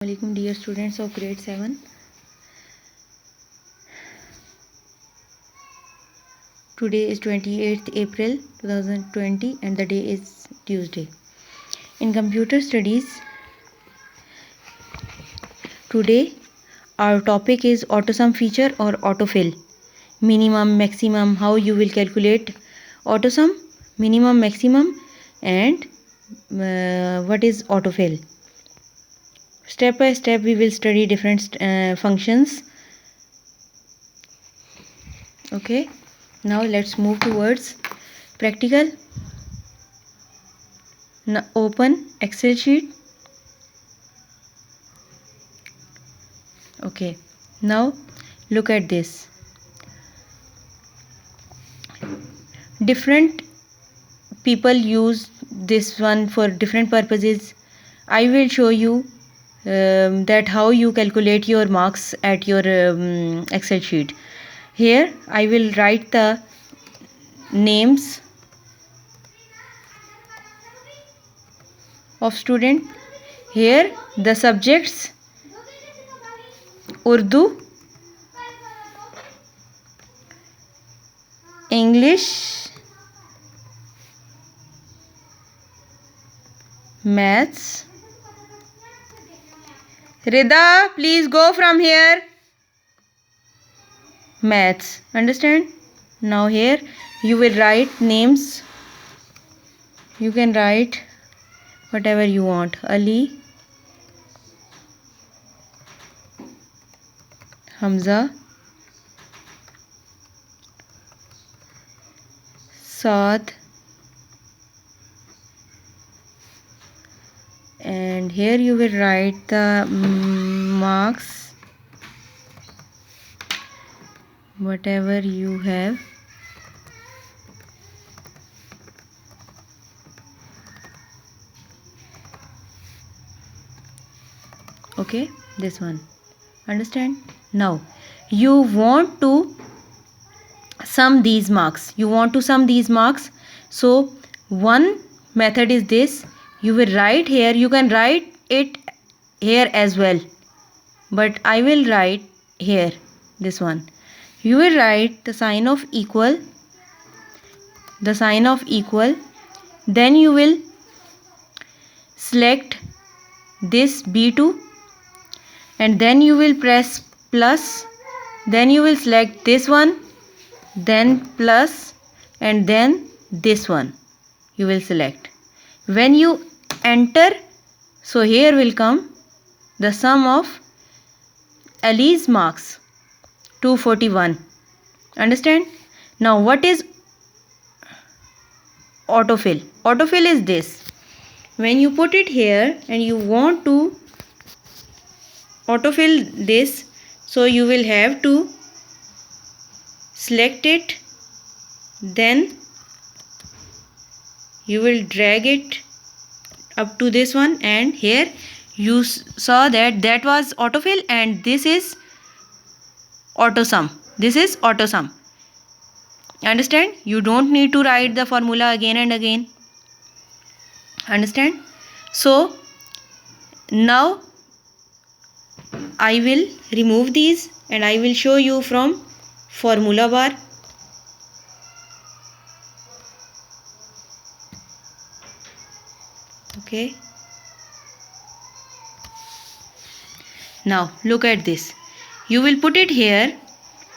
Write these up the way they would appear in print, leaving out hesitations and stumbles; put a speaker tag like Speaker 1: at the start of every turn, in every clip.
Speaker 1: Assalamualaikum dear students of grade 7. Today is 28th April 2020 and the day is Tuesday. In computer studies, today our topic is autosum feature or autofill. Minimum, maximum, how you will calculate autosum, minimum, maximum, and what is autofill. Step by step we will study different functions. Okay, now let's move towards practical. Now open Excel sheet. Okay, now look at this. Different people use this one for different purposes. I will show you that how you calculate your marks at your Excel sheet. Here I will write the names of student. Here the subjects Urdu, English, maths. Rida, please go from here. Maths. Understand? Now here you will write names. You can write whatever you want. Ali, Hamza, Saad, and here you will write the marks, whatever you have. Okay, this one. Understand? Now you want to sum these marks. So one method is this. You will write here. You can write it here as well, but I will write here this one. You will write the sign of equal. Then you will select this B2 and then you will press plus. Then you will select this one, then plus, and then this one you will select. When you enter, so here will come the sum of Ali's marks, 241. Understand? Now what is autofill? Autofill is this. When you put it here and you want to autofill this, so you will have to select it, then you will drag it up to this one, and here you saw that was autofill and this is autosum. Understand? You don't need to write the formula again and again. Understand? So now I will remove these and I will show you from formula bar. Okay. Now look at this. You will put it here.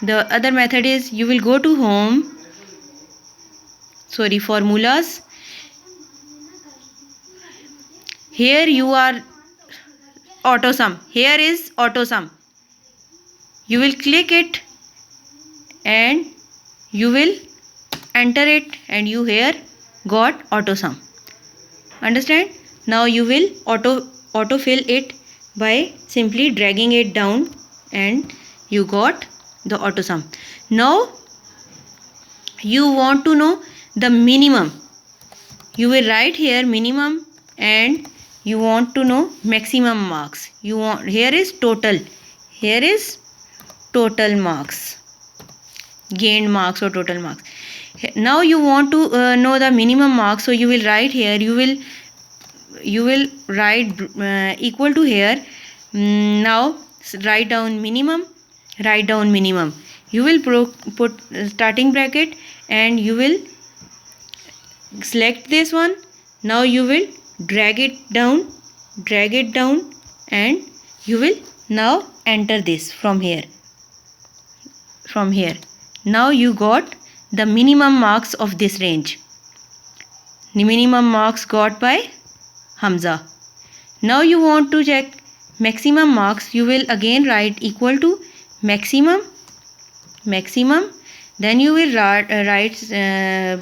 Speaker 1: The other method is you will go to home. Formulas. Here you are autosum. Here is autosum. You will click it and you will enter it and you here got autosum. Understand? Now you will autofill it by simply dragging it down and you got the autosum. Now you want to know the minimum. You will write here minimum and you want to know maximum marks. Here is total marks, gained marks or total marks. Now you want to know the minimum marks, so you will write here. You will write equal to here Now write down minimum. You will put starting bracket and you will select this one. Now you will drag it down and you will now enter this from here. Now you got the minimum marks of this range. The minimum marks got by Hamza. Now you want to check maximum marks. You will again write equal to maximum. Then you will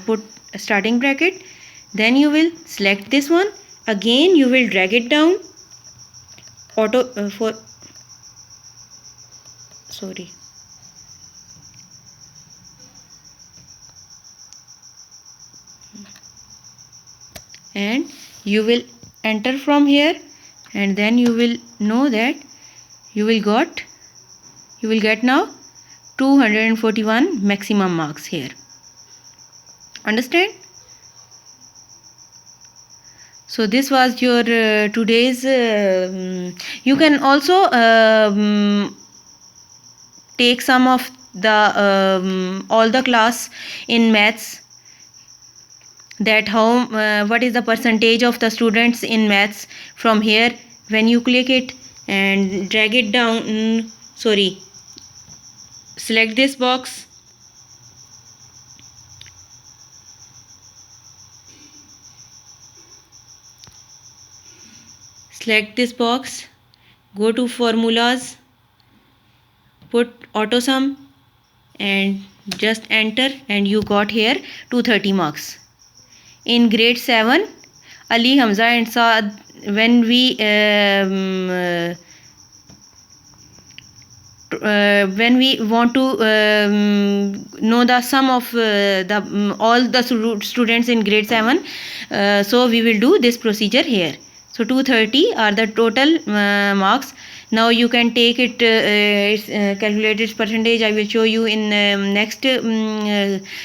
Speaker 1: put starting bracket. Then you will select this one. Again you will drag it down. And you will enter from here, and then you will know that you will get now 241 maximum marks here. Understand? So this was your today's you can also take some of the all the class in maths, that how what is the percentage of the students in maths from here. When you click it and drag it down, select this box, go to formulas, put AutoSum and just enter, and you got here 230 marks. In grade 7, Ali, Hamza and Saad, when we want to know the sum of all the students in grade 7, so we will do this procedure here. So 230 are the total marks. Now you can take it, calculate its percentage. I will show you in next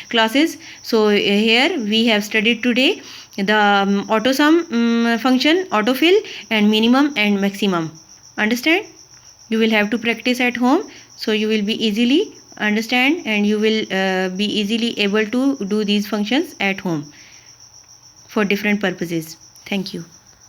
Speaker 1: classes. So here we have studied today the AutoSum function, autofill, and minimum and maximum. Understand? You will have to practice at home, so you will be easily understand, and you will be easily able to do these functions at home for different purposes. Thank you.